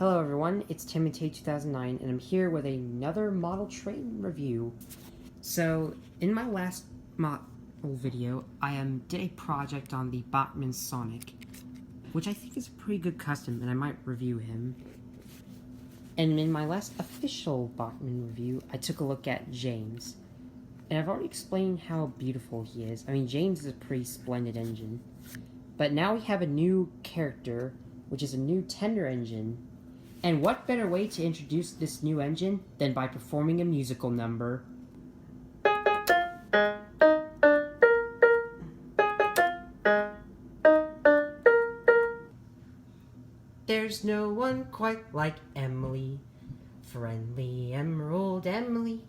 Hello everyone, it's Timothy2009 and I'm here with another model train review. So, in my last model video, I did a project on the Bachmann Sonic, which I think is a pretty good custom and I might review him. And in my last official Bachmann review, I took a look at James. And I've already explained how beautiful he is. I mean, James is a pretty splendid engine. But now we have a new character, which is a new tender engine. And what better way to introduce this new engine than by performing a musical number? There's no one quite like Emily, friendly Emerald Emily.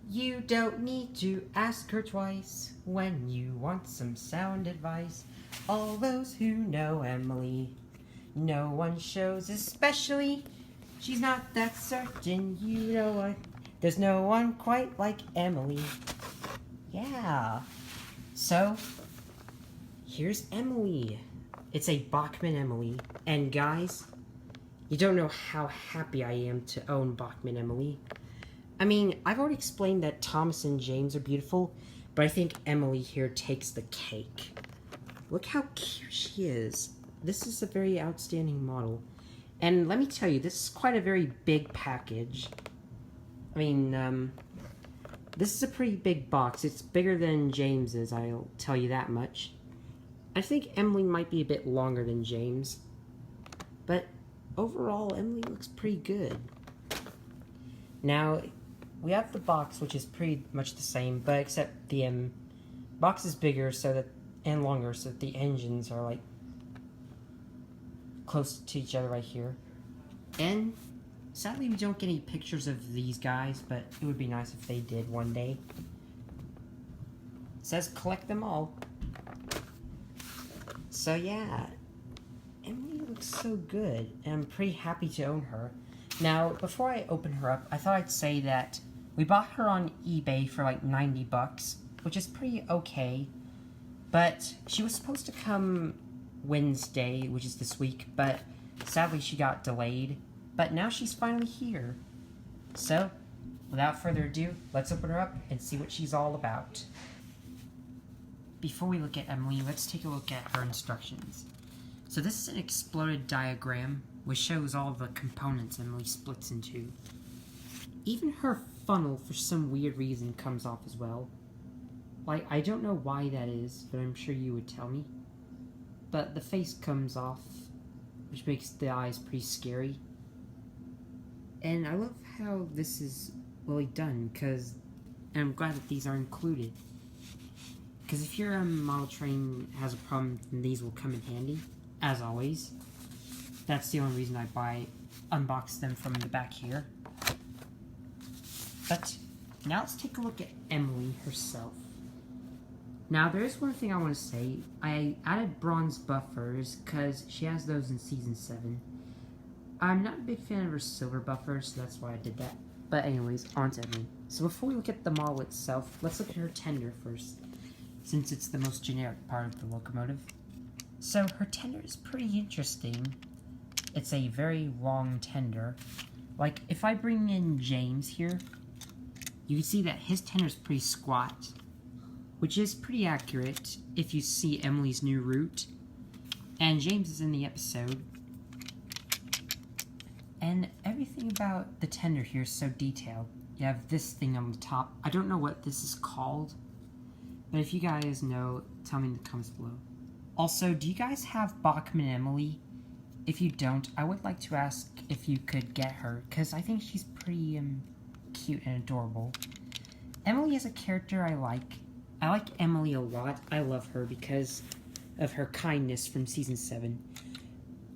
You don't need to ask her twice when you want some sound advice. All those who know Emily, no one shows especially. She's not that certain, you know what? There's no one quite like Emily. Yeah. So, here's Emily. It's a Bachmann Emily. And guys, you don't know how happy I am to own Bachmann Emily. I mean, I've already explained that Thomas and James are beautiful, but I think Emily here takes the cake. Look how cute she is. This is a very outstanding model. And let me tell you, this is quite a very big package. I mean, this is a pretty big box. It's bigger than James's, I'll tell you that much. I think Emily might be a bit longer than James. But overall, Emily looks pretty good. Now, we have the box, which is pretty much the same, but except the box is bigger and longer, so that the engines are like close to each other right here. And sadly, we don't get any pictures of these guys, but it would be nice if they did one day. It says collect them all. So yeah, Emily looks so good, and I'm pretty happy to own her. Now, before I open her up, I thought I'd say that we bought her on eBay for like 90 bucks, which is pretty okay. But she was supposed to come Wednesday, which is this week, but sadly she got delayed. But now she's finally here. So, without further ado, let's open her up and see what she's all about. Before we look at Emily, let's take a look at her instructions. So this is an exploded diagram, which shows all the components Emily splits into. Even her funnel, for some weird reason, comes off as well. Like, I don't know why that is, but I'm sure you would tell me. But the face comes off, which makes the eyes pretty scary. And I love how this is well done, and I'm glad that these are included. Because if your model train has a problem, then these will come in handy, as always. That's the only reason I unbox them from the back here. But now let's take a look at Emily herself. Now, there is one thing I want to say. I added bronze buffers because she has those in Season 7. I'm not a big fan of her silver buffers, so that's why I did that. But anyways, on to Emily. So before we look at the model itself, let's look at her tender first, since it's the most generic part of the locomotive. So her tender is pretty interesting. It's a very long tender. Like, if I bring in James here, you can see that his tender is pretty squat, which is pretty accurate if you see Emily's new route. And James is in the episode. And everything about the tender here is so detailed. You have this thing on the top. I don't know what this is called, but if you guys know, tell me in the comments below. Also, do you guys have Bachmann Emily? If you don't, I would like to ask if you could get her, because I think she's pretty cute and adorable. Emily is a character I like. I like Emily a lot. I love her because of her kindness from Season 7.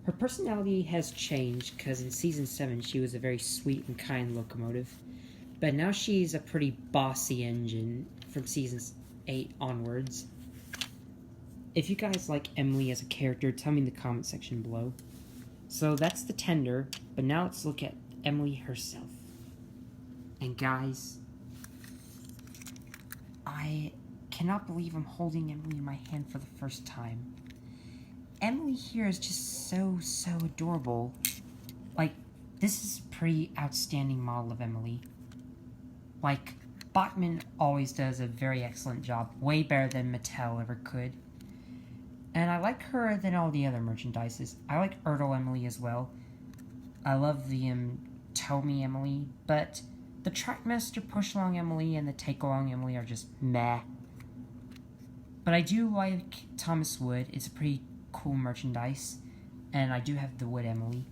Her personality has changed because in Season 7 she was a very sweet and kind locomotive. But now she's a pretty bossy engine from Season 8 onwards. If you guys like Emily as a character, tell me in the comment section below. So that's the tender, but now let's look at Emily herself. And guys, I cannot believe I'm holding Emily in my hand for the first time. Emily here is just so adorable. Like, this is a pretty outstanding model of Emily. Like, Bachmann always does a very excellent job, way better than Mattel ever could. And I like her than all the other merchandises. I like Ertl Emily as well. I love the Tommy Emily, but the Trackmaster Push Along Emily and the Take Along Emily are just meh. But I do like Thomas Wood. It's a pretty cool merchandise, and I do have the Wood Emily.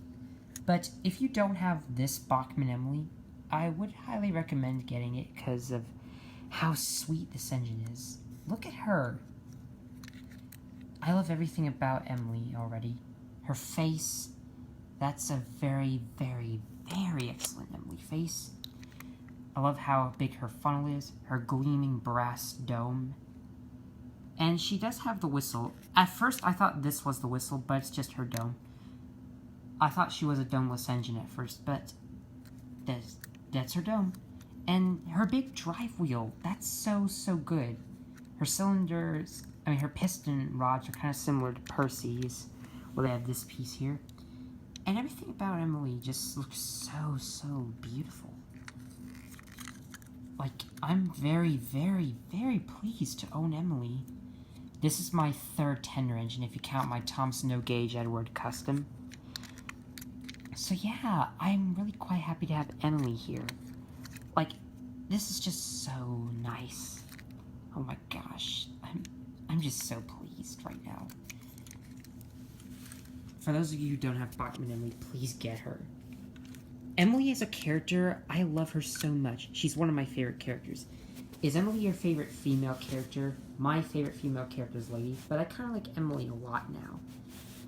But if you don't have this Bachmann Emily, I would highly recommend getting it because of how sweet this engine is. Look at her. I love everything about Emily already. Her face, that's a very, very, very excellent Emily face. I love how big her funnel is, her gleaming brass dome. And she does have the whistle. At first, I thought this was the whistle, but it's just her dome. I thought she was a domeless engine at first, but that's her dome. And her big drive wheel, that's so, so good. Her cylinders, her piston rods are kind of similar to Percy's. Well, they have this piece here. And everything about Emily just looks so, so beautiful. Like, I'm very, very, very pleased to own Emily. This is my third tender engine, if you count my Thompson No Gauge Edward Custom. So yeah, I'm really quite happy to have Emily here. Like, this is just so nice. Oh my gosh, I'm just so pleased right now. For those of you who don't have Bachmann Emily, please get her. Emily as a character, I love her so much. She's one of my favorite characters. Is Emily your favorite female character? My favorite female character is Lady, but I kind of like Emily a lot now.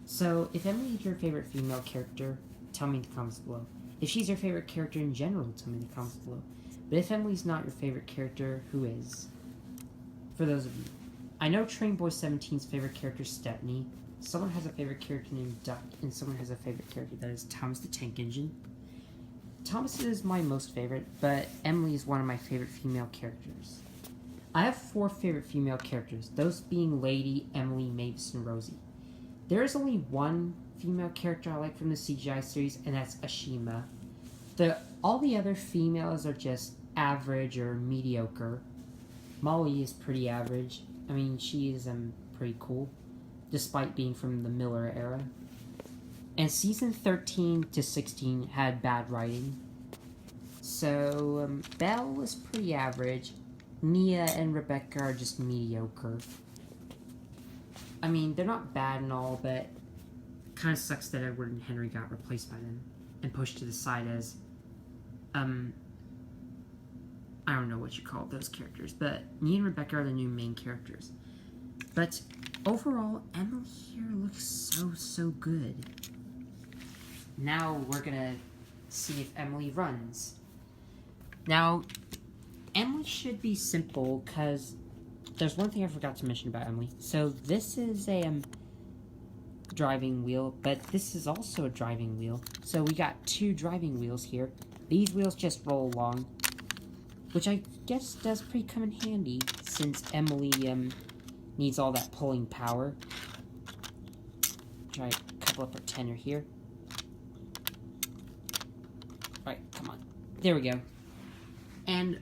So, if Emily is your favorite female character, tell me in the comments below. If she's your favorite character in general, tell me in the comments below. But if Emily's not your favorite character, who is? For those of you. I know Train Boy 17's favorite character is Stepney. Someone has a favorite character named Duck, and someone has a favorite character that is Thomas the Tank Engine. Thomas is my most favorite, but Emily is one of my favorite female characters. I have 4 favorite female characters, those being Lady, Emily, Mavis, and Rosie. There is only one female character I like from the CGI series, and that's Ashima. All the other females are just average or mediocre. Molly is pretty average. She is pretty cool, despite being from the Miller era. And season 13 to 16 had bad writing. So, Belle was pretty average. Mia and Rebecca are just mediocre. They're not bad and all, but kind of sucks that Edward and Henry got replaced by them and pushed to the side as, I don't know what you call those characters, but Mia and Rebecca are the new main characters. But overall, Emily here looks so, so good. Now we're gonna see if Emily runs. Now, Emily should be simple, because there's one thing I forgot to mention about Emily. So this is a driving wheel, but this is also a driving wheel. So we got 2 driving wheels here. These wheels just roll along, which I guess does pretty come in handy, since Emily needs all that pulling power. Try to couple up her tenor here. Right, come on. There we go. And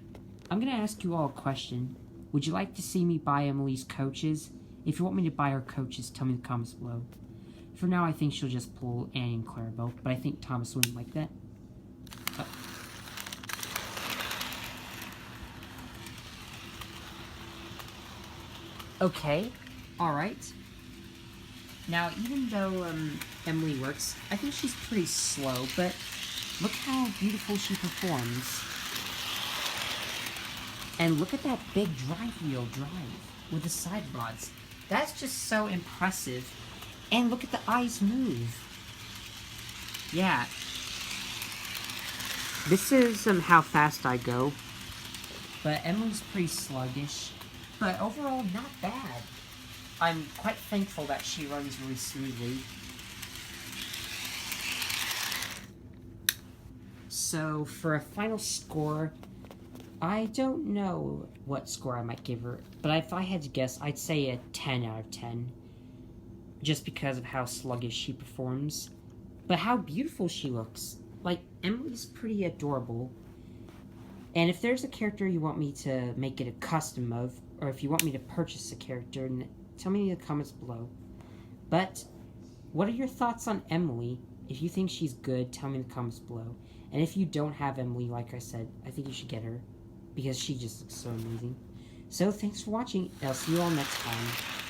I'm going to ask you all a question. Would you like to see me buy Emily's coaches? If you want me to buy her coaches, tell me in the comments below. For now, I think she'll just pull Annie and Clarabelle, but I think Thomas wouldn't like that. Oh. Okay, alright. Now, even though Emily works, I think she's pretty slow, but look how beautiful she performs. And look at that big drive wheel drive with the side rods. That's just so impressive. And look at the eyes move. Yeah. This is how fast I go. But Emily's pretty sluggish. But overall, not bad. I'm quite thankful that she runs really smoothly. So, for a final score, I don't know what score I might give her, but if I had to guess, I'd say a 10 out of 10. Just because of how sluggish she performs. but how beautiful she looks. Like, Emily's pretty adorable. And if there's a character you want me to make it a custom of, or if you want me to purchase a character, tell me in the comments below. But what are your thoughts on Emily? If you think she's good, tell me in the comments below. And if you don't have Emily, like I said, I think you should get her, because she just looks so amazing. So thanks for watching, and I'll see you all next time.